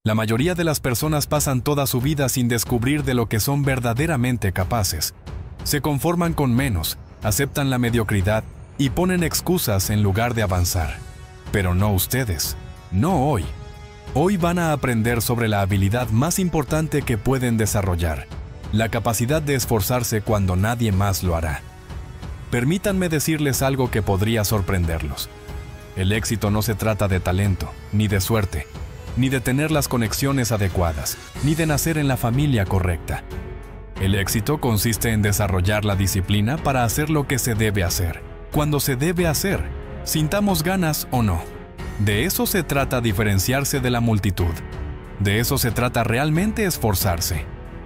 La mayoría de las personas pasan toda su vida sin descubrir de lo que son verdaderamente capaces. Se conforman con menos, aceptan la mediocridad y ponen excusas en lugar de avanzar. Pero no ustedes, no hoy. Hoy van a aprender sobre la habilidad más importante que pueden desarrollar, la capacidad de esforzarse cuando nadie más lo hará. Permítanme decirles algo que podría sorprenderlos. El éxito no se trata de talento, ni de suerte, ni de tener las conexiones adecuadas, ni de nacer en la familia correcta. El éxito consiste en desarrollar la disciplina para hacer lo que se debe hacer, cuando se debe hacer, sintamos ganas o no. De eso se trata diferenciarse de la multitud. De eso se trata realmente esforzarse.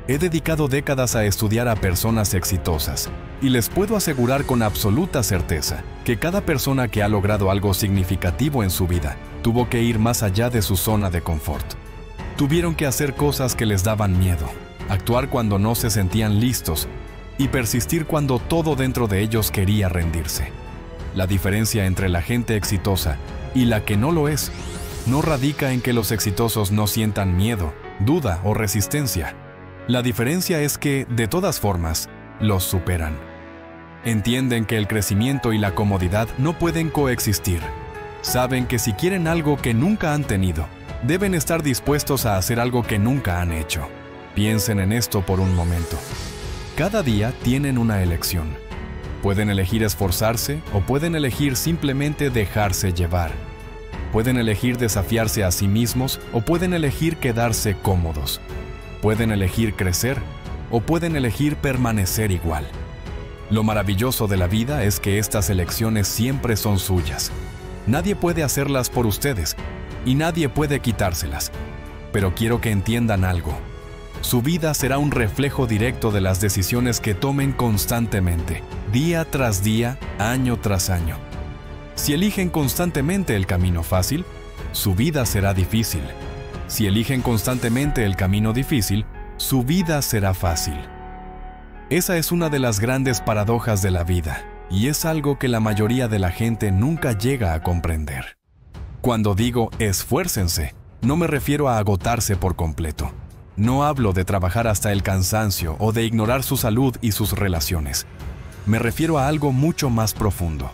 He dedicado décadas a estudiar a personas exitosas, y les puedo asegurar con absoluta certeza que cada persona que ha logrado algo significativo en su vida tuvo que ir más allá de su zona de confort. Tuvieron que hacer cosas que les daban miedo, actuar cuando no se sentían listos y persistir cuando todo dentro de ellos quería rendirse. La diferencia entre la gente exitosa y la que no lo es no radica en que los exitosos no sientan miedo, duda o resistencia. La diferencia es que, de todas formas, los superan. Entienden que el crecimiento y la comodidad no pueden coexistir. Saben que si quieren algo que nunca han tenido, deben estar dispuestos a hacer algo que nunca han hecho. Piensen en esto por un momento. Cada día tienen una elección. Pueden elegir esforzarse o pueden elegir simplemente dejarse llevar. Pueden elegir desafiarse a sí mismos o pueden elegir quedarse cómodos. Pueden elegir crecer o pueden elegir permanecer igual. Lo maravilloso de la vida es que estas elecciones siempre son suyas. Nadie puede hacerlas por ustedes y nadie puede quitárselas. Pero quiero que entiendan algo. Su vida será un reflejo directo de las decisiones que tomen constantemente, día tras día, año tras año. Si eligen constantemente el camino fácil, su vida será difícil. Si eligen constantemente el camino difícil, su vida será fácil. Esa es una de las grandes paradojas de la vida, y es algo que la mayoría de la gente nunca llega a comprender. Cuando digo esfuércense, no me refiero a agotarse por completo. No hablo de trabajar hasta el cansancio o de ignorar su salud y sus relaciones. Me refiero a algo mucho más profundo.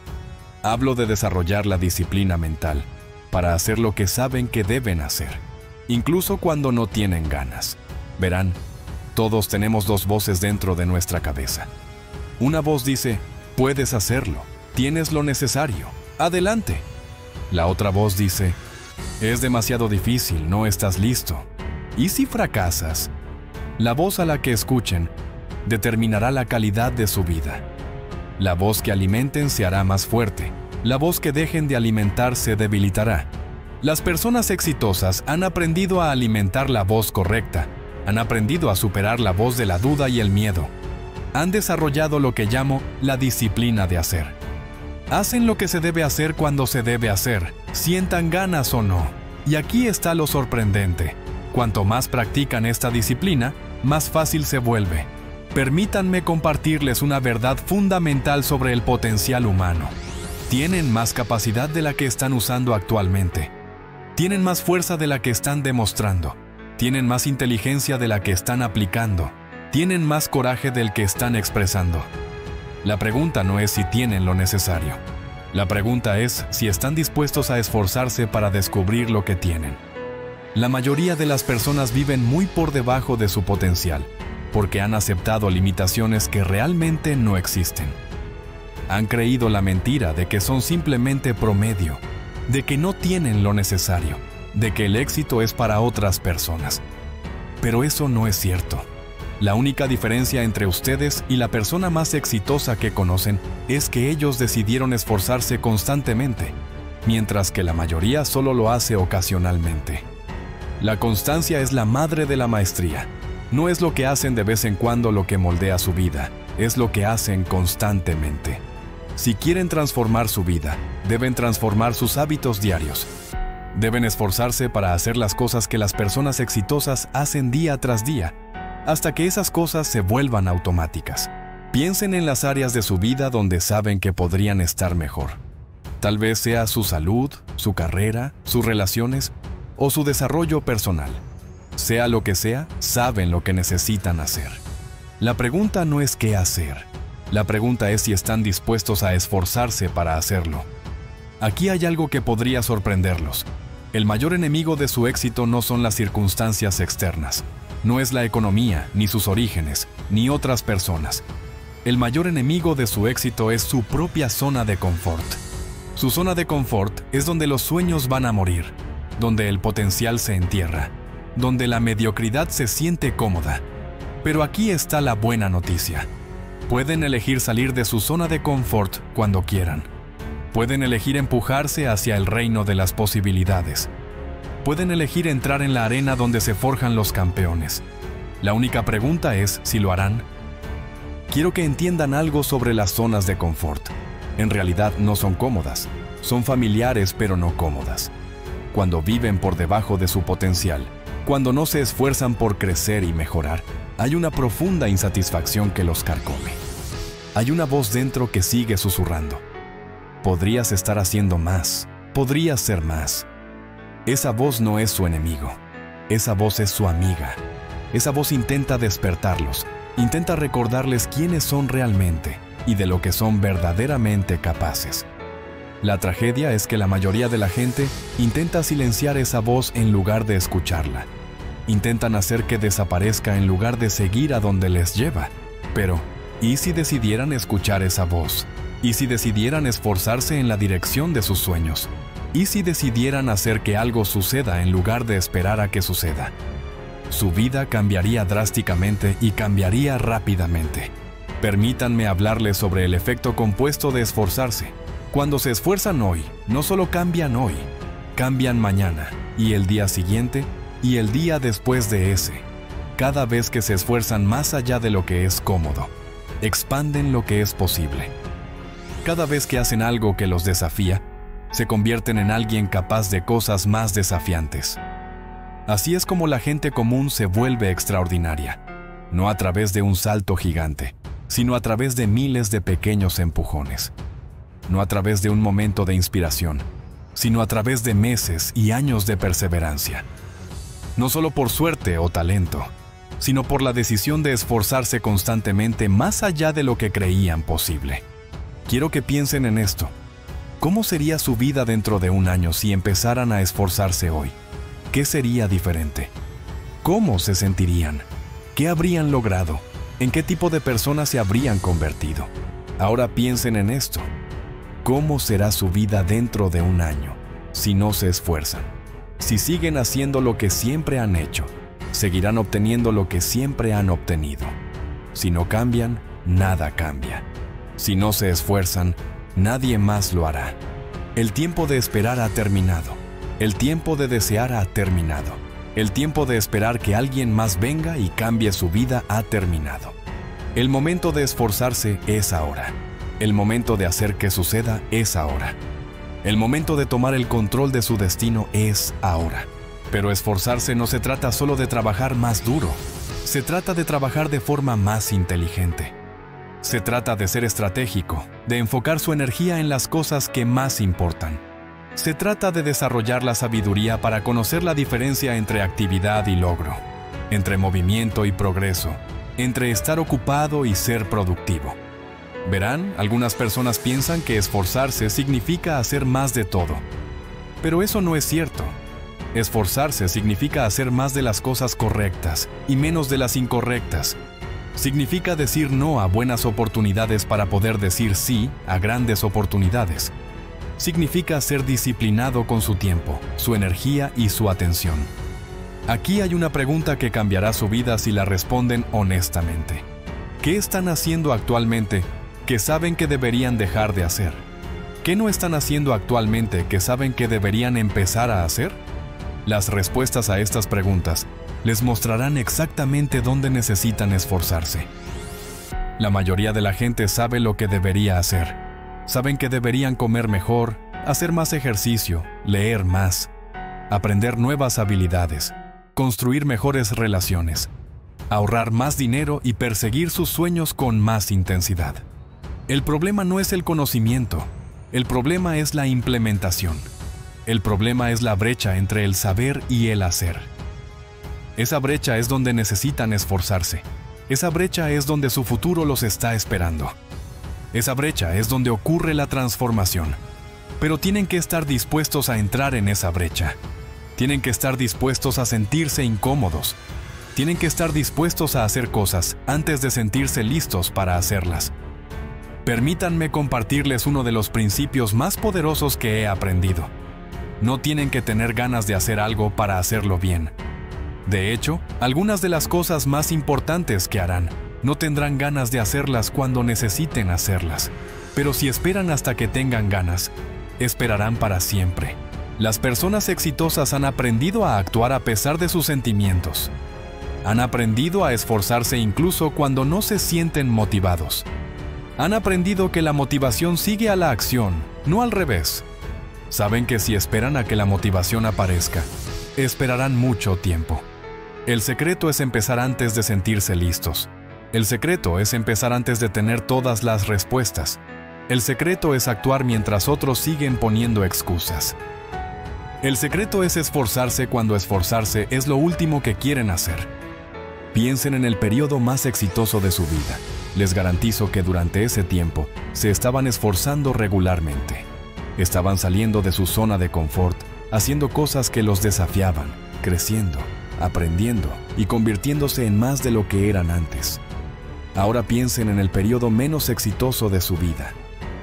Hablo de desarrollar la disciplina mental para hacer lo que saben que deben hacer, incluso cuando no tienen ganas. Verán, todos tenemos dos voces dentro de nuestra cabeza. Una voz dice, puedes hacerlo, tienes lo necesario, adelante. La otra voz dice, es demasiado difícil, no estás listo. ¿Y si fracasas? La voz a la que escuchen determinará la calidad de su vida. La voz que alimenten se hará más fuerte. La voz que dejen de alimentar se debilitará. Las personas exitosas han aprendido a alimentar la voz correcta. Han aprendido a superar la voz de la duda y el miedo. Han desarrollado lo que llamo la disciplina de hacer. Hacen lo que se debe hacer cuando se debe hacer, sientan ganas o no. Y aquí está lo sorprendente. Cuanto más practican esta disciplina, más fácil se vuelve. Permítanme compartirles una verdad fundamental sobre el potencial humano. Tienen más capacidad de la que están usando actualmente. Tienen más fuerza de la que están demostrando. Tienen más inteligencia de la que están aplicando. Tienen más coraje del que están expresando. La pregunta no es si tienen lo necesario. La pregunta es si están dispuestos a esforzarse para descubrir lo que tienen. La mayoría de las personas viven muy por debajo de su potencial, porque han aceptado limitaciones que realmente no existen. Han creído la mentira de que son simplemente promedio, de que no tienen lo necesario, de que el éxito es para otras personas. Pero eso no es cierto. La única diferencia entre ustedes y la persona más exitosa que conocen es que ellos decidieron esforzarse constantemente, mientras que la mayoría solo lo hace ocasionalmente. La constancia es la madre de la maestría. No es lo que hacen de vez en cuando lo que moldea su vida, es lo que hacen constantemente. Si quieren transformar su vida, deben transformar sus hábitos diarios. Deben esforzarse para hacer las cosas que las personas exitosas hacen día tras día, hasta que esas cosas se vuelvan automáticas. Piensen en las áreas de su vida donde saben que podrían estar mejor. Tal vez sea su salud, su carrera, sus relaciones o su desarrollo personal. Sea lo que sea, saben lo que necesitan hacer. La pregunta no es qué hacer. La pregunta es si están dispuestos a esforzarse para hacerlo. Aquí hay algo que podría sorprenderlos. El mayor enemigo de su éxito no son las circunstancias externas. No es la economía, ni sus orígenes, ni otras personas. El mayor enemigo de su éxito es su propia zona de confort. Su zona de confort es donde los sueños van a morir, donde el potencial se entierra, donde la mediocridad se siente cómoda. Pero aquí está la buena noticia. Pueden elegir salir de su zona de confort cuando quieran. Pueden elegir empujarse hacia el reino de las posibilidades. Pueden elegir entrar en la arena donde se forjan los campeones. La única pregunta es si lo harán. Quiero que entiendan algo sobre las zonas de confort. En realidad no son cómodas. Son familiares pero no cómodas. Cuando viven por debajo de su potencial, cuando no se esfuerzan por crecer y mejorar, hay una profunda insatisfacción que los carcome. Hay una voz dentro que sigue susurrando. Podrías estar haciendo más. Podrías ser más. Esa voz no es su enemigo. Esa voz es su amiga. Esa voz intenta despertarlos. Intenta recordarles quiénes son realmente y de lo que son verdaderamente capaces. La tragedia es que la mayoría de la gente intenta silenciar esa voz en lugar de escucharla. Intentan hacer que desaparezca en lugar de seguir a donde les lleva. Pero, ¿y si decidieran escuchar esa voz? ¿Y si decidieran esforzarse en la dirección de sus sueños? ¿Y si decidieran hacer que algo suceda en lugar de esperar a que suceda? Su vida cambiaría drásticamente y cambiaría rápidamente. Permítanme hablarles sobre el efecto compuesto de esforzarse. Cuando se esfuerzan hoy, no solo cambian hoy, cambian mañana, y el día siguiente, y el día después de ese. Cada vez que se esfuerzan más allá de lo que es cómodo, expanden lo que es posible. Cada vez que hacen algo que los desafía, se convierten en alguien capaz de cosas más desafiantes. Así es como la gente común se vuelve extraordinaria, no a través de un salto gigante, sino a través de miles de pequeños empujones. No a través de un momento de inspiración, sino a través de meses y años de perseverancia. No solo por suerte o talento, sino por la decisión de esforzarse constantemente más allá de lo que creían posible. Quiero que piensen en esto. ¿Cómo sería su vida dentro de un año si empezaran a esforzarse hoy? ¿Qué sería diferente? ¿Cómo se sentirían? ¿Qué habrían logrado? ¿En qué tipo de personas se habrían convertido? Ahora piensen en esto. ¿Cómo será su vida dentro de un año si no se esfuerzan? Si siguen haciendo lo que siempre han hecho, seguirán obteniendo lo que siempre han obtenido. Si no cambian, nada cambia. Si no se esfuerzan, nadie más lo hará. El tiempo de esperar ha terminado. El tiempo de desear ha terminado. El tiempo de esperar que alguien más venga y cambie su vida ha terminado. El momento de esforzarse es ahora. El momento de hacer que suceda es ahora. El momento de tomar el control de su destino es ahora. Pero esforzarse no se trata solo de trabajar más duro. Se trata de trabajar de forma más inteligente. Se trata de ser estratégico, de enfocar su energía en las cosas que más importan. Se trata de desarrollar la sabiduría para conocer la diferencia entre actividad y logro, entre movimiento y progreso, entre estar ocupado y ser productivo. Verán, algunas personas piensan que esforzarse significa hacer más de todo. Pero eso no es cierto. Esforzarse significa hacer más de las cosas correctas y menos de las incorrectas. Significa decir no a buenas oportunidades para poder decir sí a grandes oportunidades. Significa ser disciplinado con su tiempo, su energía y su atención. Aquí hay una pregunta que cambiará su vida si la responden honestamente. ¿Qué están haciendo actualmente que saben que deberían dejar de hacer? ¿Qué no están haciendo actualmente que saben que deberían empezar a hacer? Las respuestas a estas preguntas les mostrarán exactamente dónde necesitan esforzarse. La mayoría de la gente sabe lo que debería hacer. Saben que deberían comer mejor, hacer más ejercicio, leer más, aprender nuevas habilidades, construir mejores relaciones, ahorrar más dinero y perseguir sus sueños con más intensidad. El problema no es el conocimiento, el problema es la implementación. El problema es la brecha entre el saber y el hacer. Esa brecha es donde necesitan esforzarse. Esa brecha es donde su futuro los está esperando. Esa brecha es donde ocurre la transformación. Pero tienen que estar dispuestos a entrar en esa brecha. Tienen que estar dispuestos a sentirse incómodos. Tienen que estar dispuestos a hacer cosas antes de sentirse listos para hacerlas. Permítanme compartirles uno de los principios más poderosos que he aprendido. No tienen que tener ganas de hacer algo para hacerlo bien. De hecho, algunas de las cosas más importantes que harán no tendrán ganas de hacerlas cuando necesiten hacerlas. Pero si esperan hasta que tengan ganas, esperarán para siempre. Las personas exitosas han aprendido a actuar a pesar de sus sentimientos. Han aprendido a esforzarse incluso cuando no se sienten motivados. Han aprendido que la motivación sigue a la acción, no al revés. Saben que si esperan a que la motivación aparezca, esperarán mucho tiempo. El secreto es empezar antes de sentirse listos. El secreto es empezar antes de tener todas las respuestas. El secreto es actuar mientras otros siguen poniendo excusas. El secreto es esforzarse cuando esforzarse es lo último que quieren hacer. Piensen en el periodo más exitoso de su vida. Les garantizo que durante ese tiempo se estaban esforzando regularmente. Estaban saliendo de su zona de confort, haciendo cosas que los desafiaban, creciendo, aprendiendo y convirtiéndose en más de lo que eran antes. Ahora piensen en el periodo menos exitoso de su vida.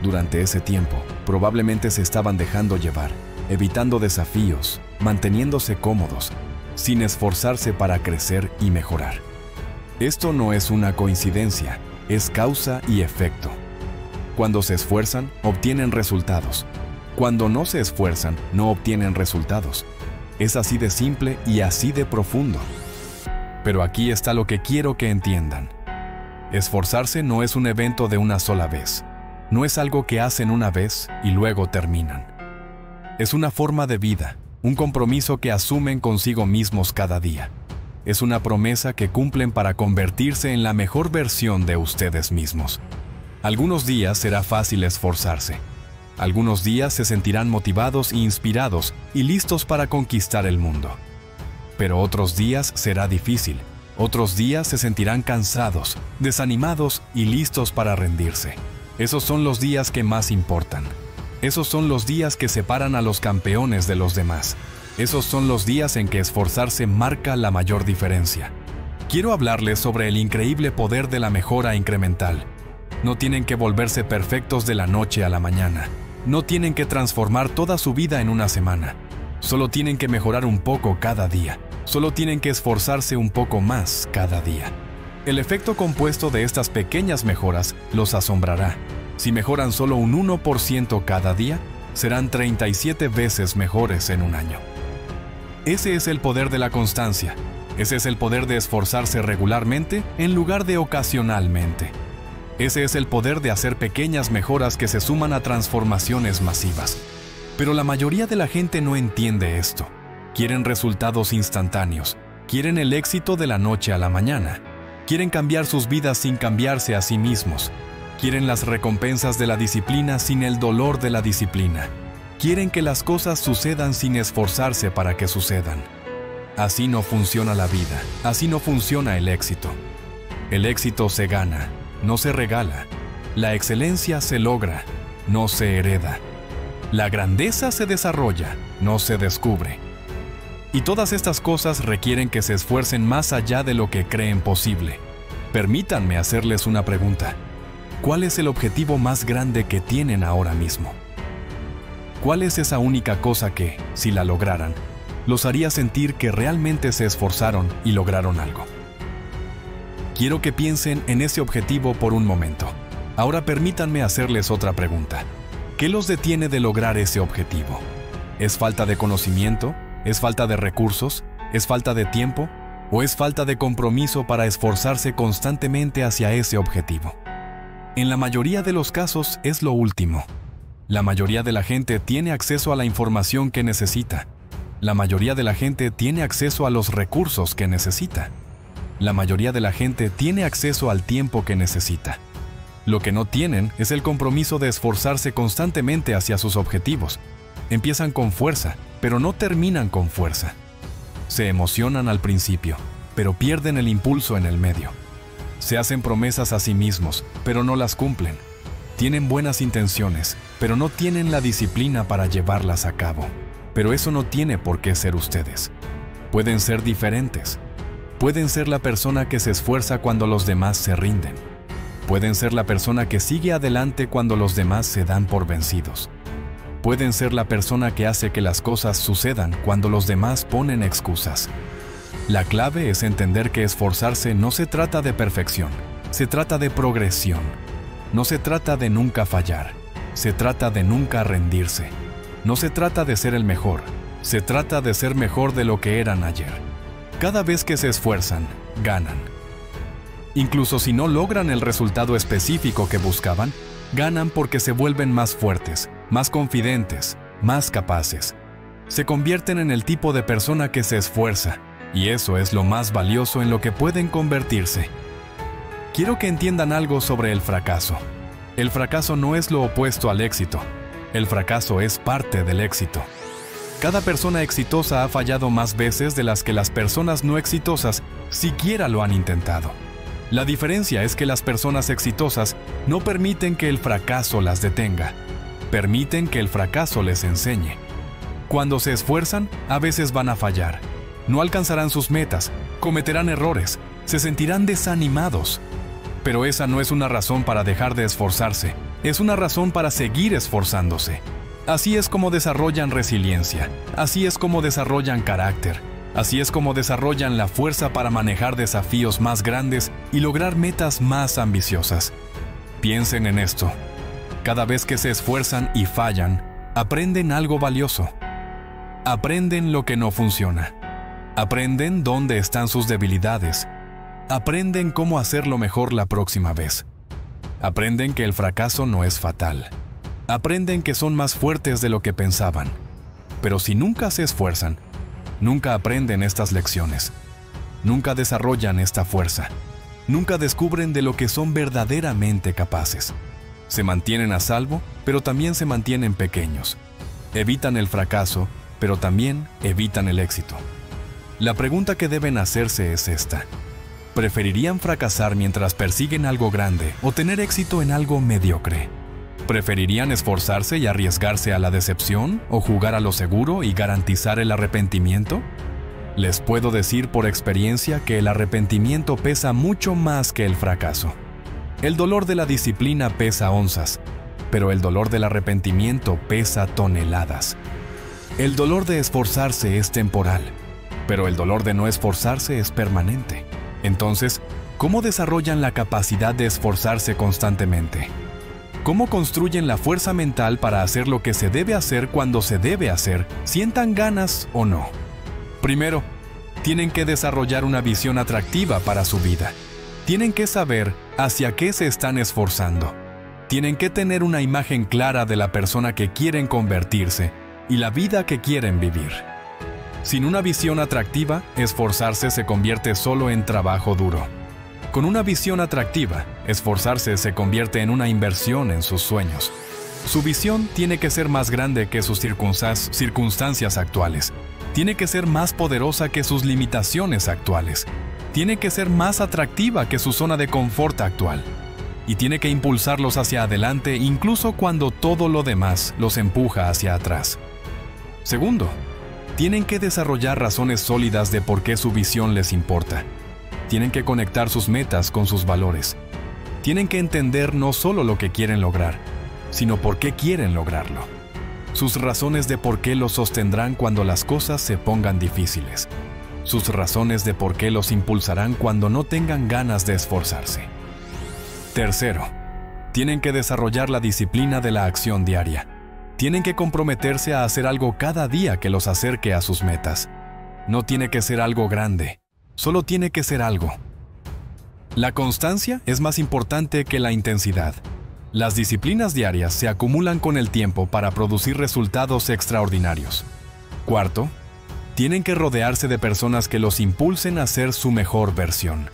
Durante ese tiempo, probablemente se estaban dejando llevar, evitando desafíos, manteniéndose cómodos, sin esforzarse para crecer y mejorar. Esto no es una coincidencia, es causa y efecto. Cuando se esfuerzan, obtienen resultados. Cuando no se esfuerzan, no obtienen resultados. Es así de simple y así de profundo. Pero aquí está lo que quiero que entiendan. Esforzarse no es un evento de una sola vez. No es algo que hacen una vez y luego terminan. Es una forma de vida, un compromiso que asumen consigo mismos cada día. Es una promesa que cumplen para convertirse en la mejor versión de ustedes mismos. Algunos días será fácil esforzarse. Algunos días se sentirán motivados e inspirados y listos para conquistar el mundo. Pero otros días será difícil. Otros días se sentirán cansados, desanimados y listos para rendirse. Esos son los días que más importan. Esos son los días que separan a los campeones de los demás. Esos son los días en que esforzarse marca la mayor diferencia. Quiero hablarles sobre el increíble poder de la mejora incremental. No tienen que volverse perfectos de la noche a la mañana. No tienen que transformar toda su vida en una semana. Solo tienen que mejorar un poco cada día. Solo tienen que esforzarse un poco más cada día. El efecto compuesto de estas pequeñas mejoras los asombrará. Si mejoran solo un 1% cada día, serán 37 veces mejores en un año. Ese es el poder de la constancia. Ese es el poder de esforzarse regularmente en lugar de ocasionalmente. Ese es el poder de hacer pequeñas mejoras que se suman a transformaciones masivas. Pero la mayoría de la gente no entiende esto. Quieren resultados instantáneos. Quieren el éxito de la noche a la mañana. Quieren cambiar sus vidas sin cambiarse a sí mismos. Quieren las recompensas de la disciplina sin el dolor de la disciplina. Quieren que las cosas sucedan sin esforzarse para que sucedan. Así no funciona la vida. Así no funciona el éxito. El éxito se gana, no se regala. La excelencia se logra, no se hereda. La grandeza se desarrolla, no se descubre. Y todas estas cosas requieren que se esfuercen más allá de lo que creen posible. Permítanme hacerles una pregunta. ¿Cuál es el objetivo más grande que tienen ahora mismo? ¿Cuál es esa única cosa que, si la lograran, los haría sentir que realmente se esforzaron y lograron algo? Quiero que piensen en ese objetivo por un momento. Ahora permítanme hacerles otra pregunta. ¿Qué los detiene de lograr ese objetivo? ¿Es falta de conocimiento? ¿Es falta de recursos? ¿Es falta de tiempo? ¿O es falta de compromiso para esforzarse constantemente hacia ese objetivo? En la mayoría de los casos es lo último. La mayoría de la gente tiene acceso a la información que necesita. La mayoría de la gente tiene acceso a los recursos que necesita. La mayoría de la gente tiene acceso al tiempo que necesita. Lo que no tienen es el compromiso de esforzarse constantemente hacia sus objetivos. Empiezan con fuerza, pero no terminan con fuerza. Se emocionan al principio, pero pierden el impulso en el medio. Se hacen promesas a sí mismos, pero no las cumplen. Tienen buenas intenciones, pero no tienen la disciplina para llevarlas a cabo. Pero eso no tiene por qué ser ustedes. Pueden ser diferentes. Pueden ser la persona que se esfuerza cuando los demás se rinden. Pueden ser la persona que sigue adelante cuando los demás se dan por vencidos. Pueden ser la persona que hace que las cosas sucedan cuando los demás ponen excusas. La clave es entender que esforzarse no se trata de perfección, se trata de progresión. No se trata de nunca fallar, se trata de nunca rendirse. No se trata de ser el mejor, se trata de ser mejor de lo que eran ayer. Cada vez que se esfuerzan, ganan. Incluso si no logran el resultado específico que buscaban, ganan porque se vuelven más fuertes, más confidentes, más capaces. Se convierten en el tipo de persona que se esfuerza, y eso es lo más valioso en lo que pueden convertirse. Quiero que entiendan algo sobre el fracaso. El fracaso no es lo opuesto al éxito. El fracaso es parte del éxito. Cada persona exitosa ha fallado más veces de las que las personas no exitosas siquiera lo han intentado. La diferencia es que las personas exitosas no permiten que el fracaso las detenga. Permiten que el fracaso les enseñe. Cuando se esfuerzan, a veces van a fallar. No alcanzarán sus metas, cometerán errores, se sentirán desanimados. Pero esa no es una razón para dejar de esforzarse, es una razón para seguir esforzándose. Así es como desarrollan resiliencia, así es como desarrollan carácter, así es como desarrollan la fuerza para manejar desafíos más grandes y lograr metas más ambiciosas. Piensen en esto. Cada vez que se esfuerzan y fallan, aprenden algo valioso. Aprenden lo que no funciona. Aprenden dónde están sus debilidades. Aprenden cómo hacerlo mejor la próxima vez. Aprenden que el fracaso no es fatal. Aprenden que son más fuertes de lo que pensaban. Pero si nunca se esfuerzan, nunca aprenden estas lecciones. Nunca desarrollan esta fuerza. Nunca descubren de lo que son verdaderamente capaces. Se mantienen a salvo, pero también se mantienen pequeños. Evitan el fracaso, pero también evitan el éxito. La pregunta que deben hacerse es esta. ¿Preferirían fracasar mientras persiguen algo grande o tener éxito en algo mediocre? ¿Preferirían esforzarse y arriesgarse a la decepción o jugar a lo seguro y garantizar el arrepentimiento? Les puedo decir por experiencia que el arrepentimiento pesa mucho más que el fracaso. El dolor de la disciplina pesa onzas, pero el dolor del arrepentimiento pesa toneladas. El dolor de esforzarse es temporal, pero el dolor de no esforzarse es permanente. Entonces, ¿cómo desarrollan la capacidad de esforzarse constantemente? ¿Cómo construyen la fuerza mental para hacer lo que se debe hacer cuando se debe hacer, sientan ganas o no? Primero, tienen que desarrollar una visión atractiva para su vida. Tienen que saber hacia qué se están esforzando. Tienen que tener una imagen clara de la persona que quieren convertirse y la vida que quieren vivir. Sin una visión atractiva, esforzarse se convierte solo en trabajo duro. Con una visión atractiva, esforzarse se convierte en una inversión en sus sueños. Su visión tiene que ser más grande que sus circunstancias actuales. Tiene que ser más poderosa que sus limitaciones actuales. Tiene que ser más atractiva que su zona de confort actual. Y tiene que impulsarlos hacia adelante incluso cuando todo lo demás los empuja hacia atrás. Segundo, tienen que desarrollar razones sólidas de por qué su visión les importa. Tienen que conectar sus metas con sus valores. Tienen que entender no solo lo que quieren lograr, sino por qué quieren lograrlo. Sus razones de por qué los sostendrán cuando las cosas se pongan difíciles. Sus razones de por qué los impulsarán cuando no tengan ganas de esforzarse. Tercero, tienen que desarrollar la disciplina de la acción diaria. Tienen que comprometerse a hacer algo cada día que los acerque a sus metas. No tiene que ser algo grande, solo tiene que ser algo. La constancia es más importante que la intensidad. Las disciplinas diarias se acumulan con el tiempo para producir resultados extraordinarios. Cuarto, tienen que rodearse de personas que los impulsen a ser su mejor versión.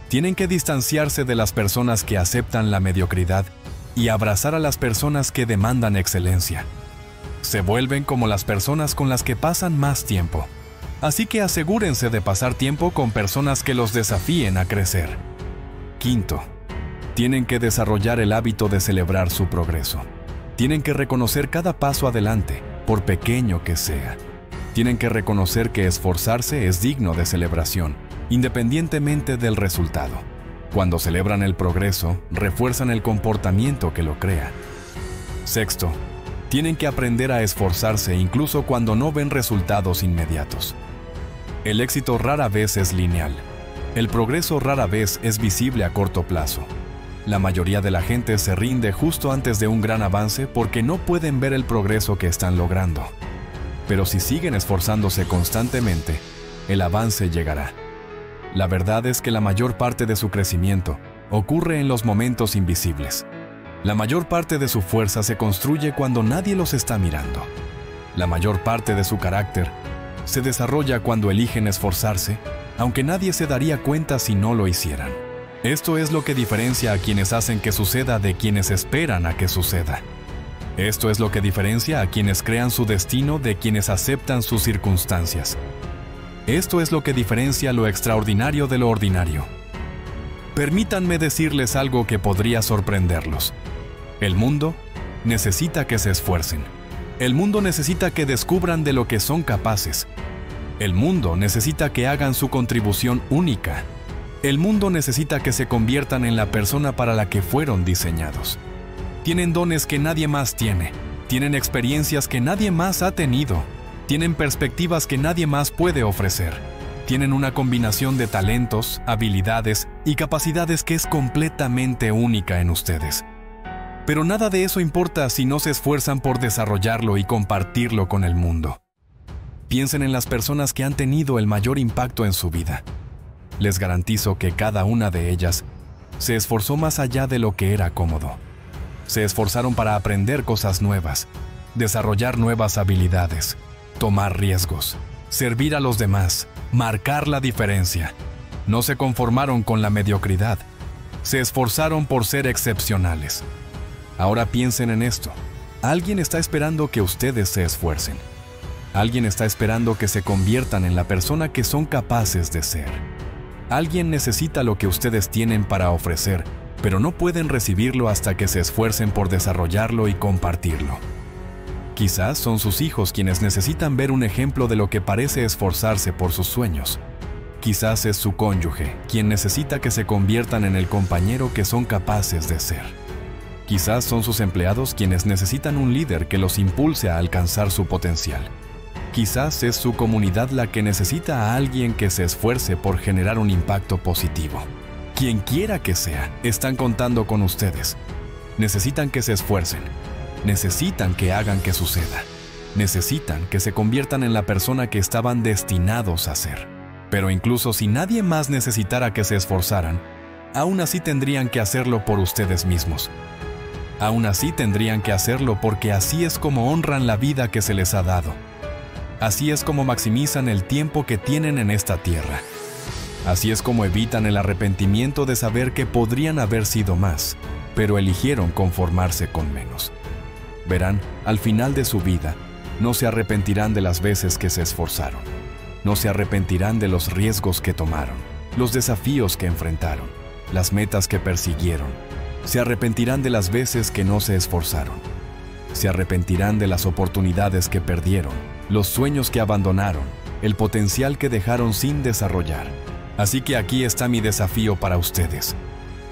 Tienen que distanciarse de las personas que aceptan la mediocridad y abrazar a las personas que demandan excelencia. Se vuelven como las personas con las que pasan más tiempo. Así que asegúrense de pasar tiempo con personas que los desafíen a crecer. Quinto, tienen que desarrollar el hábito de celebrar su progreso. Tienen que reconocer cada paso adelante, por pequeño que sea. Tienen que reconocer que esforzarse es digno de celebración, independientemente del resultado. Cuando celebran el progreso, refuerzan el comportamiento que lo crea. Sexto, tienen que aprender a esforzarse incluso cuando no ven resultados inmediatos. El éxito rara vez es lineal. El progreso rara vez es visible a corto plazo. La mayoría de la gente se rinde justo antes de un gran avance porque no pueden ver el progreso que están logrando. Pero si siguen esforzándose constantemente, el avance llegará. La verdad es que la mayor parte de su crecimiento ocurre en los momentos invisibles. La mayor parte de su fuerza se construye cuando nadie los está mirando. La mayor parte de su carácter se desarrolla cuando eligen esforzarse, aunque nadie se daría cuenta si no lo hicieran. Esto es lo que diferencia a quienes hacen que suceda de quienes esperan a que suceda. Esto es lo que diferencia a quienes crean su destino de quienes aceptan sus circunstancias. Esto es lo que diferencia lo extraordinario de lo ordinario. Permítanme decirles algo que podría sorprenderlos. El mundo necesita que se esfuercen. El mundo necesita que descubran de lo que son capaces. El mundo necesita que hagan su contribución única. El mundo necesita que se conviertan en la persona para la que fueron diseñados. Tienen dones que nadie más tiene. Tienen experiencias que nadie más ha tenido. Tienen perspectivas que nadie más puede ofrecer. Tienen una combinación de talentos, habilidades y capacidades que es completamente única en ustedes. Pero nada de eso importa si no se esfuerzan por desarrollarlo y compartirlo con el mundo. Piensen en las personas que han tenido el mayor impacto en su vida. Les garantizo que cada una de ellas se esforzó más allá de lo que era cómodo. Se esforzaron para aprender cosas nuevas, desarrollar nuevas habilidades, tomar riesgos, servir a los demás, marcar la diferencia. No se conformaron con la mediocridad. Se esforzaron por ser excepcionales. Ahora piensen en esto. Alguien está esperando que ustedes se esfuercen. Alguien está esperando que se conviertan en la persona que son capaces de ser. Alguien necesita lo que ustedes tienen para ofrecer, pero no pueden recibirlo hasta que se esfuercen por desarrollarlo y compartirlo. Quizás son sus hijos quienes necesitan ver un ejemplo de lo que parece esforzarse por sus sueños. Quizás es su cónyuge, quien necesita que se conviertan en el compañero que son capaces de ser. Quizás son sus empleados quienes necesitan un líder que los impulse a alcanzar su potencial. Quizás es su comunidad la que necesita a alguien que se esfuerce por generar un impacto positivo. Quien quiera que sea, están contando con ustedes. Necesitan que se esfuercen. Necesitan que hagan que suceda. Necesitan que se conviertan en la persona que estaban destinados a ser. Pero incluso si nadie más necesitara que se esforzaran, aún así tendrían que hacerlo por ustedes mismos. Aún así tendrían que hacerlo porque así es como honran la vida que se les ha dado. Así es como maximizan el tiempo que tienen en esta tierra. Así es como evitan el arrepentimiento de saber que podrían haber sido más, pero eligieron conformarse con menos. Verán, al final de su vida, no se arrepentirán de las veces que se esforzaron. No se arrepentirán de los riesgos que tomaron, los desafíos que enfrentaron, las metas que persiguieron. Se arrepentirán de las veces que no se esforzaron. Se arrepentirán de las oportunidades que perdieron, los sueños que abandonaron, el potencial que dejaron sin desarrollar. Así que aquí está mi desafío para ustedes.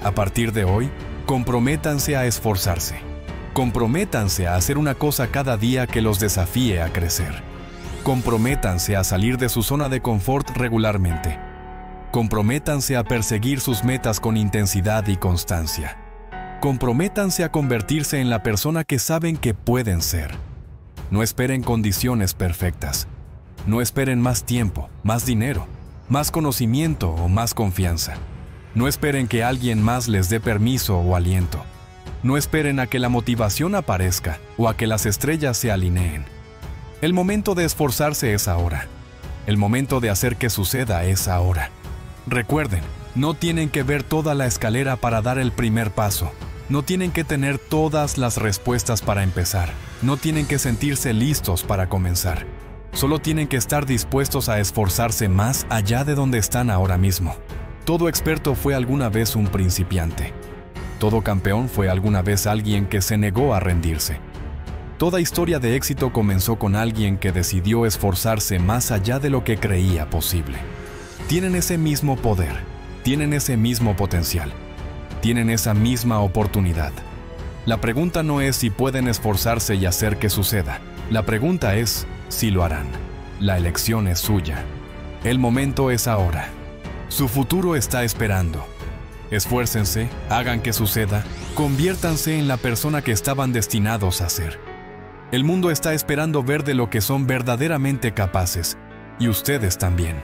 A partir de hoy, comprométanse a esforzarse. Comprométanse a hacer una cosa cada día que los desafíe a crecer. Comprométanse a salir de su zona de confort regularmente. Comprométanse a perseguir sus metas con intensidad y constancia. Comprométanse a convertirse en la persona que saben que pueden ser. No esperen condiciones perfectas. No esperen más tiempo, más dinero, más conocimiento o más confianza. No esperen que alguien más les dé permiso o aliento. No esperen a que la motivación aparezca o a que las estrellas se alineen. El momento de esforzarse es ahora. El momento de hacer que suceda es ahora. Recuerden, no tienen que ver toda la escalera para dar el primer paso. No tienen que tener todas las respuestas para empezar. No tienen que sentirse listos para comenzar. Solo tienen que estar dispuestos a esforzarse más allá de donde están ahora mismo. Todo experto fue alguna vez un principiante. Todo campeón fue alguna vez alguien que se negó a rendirse. Toda historia de éxito comenzó con alguien que decidió esforzarse más allá de lo que creía posible. Tienen ese mismo poder, tienen ese mismo potencial, tienen esa misma oportunidad. La pregunta no es si pueden esforzarse y hacer que suceda. La pregunta es si lo harán. La elección es suya. El momento es ahora. Su futuro está esperando. Esfuércense, hagan que suceda, conviértanse en la persona que estaban destinados a ser. El mundo está esperando ver de lo que son verdaderamente capaces, y ustedes también.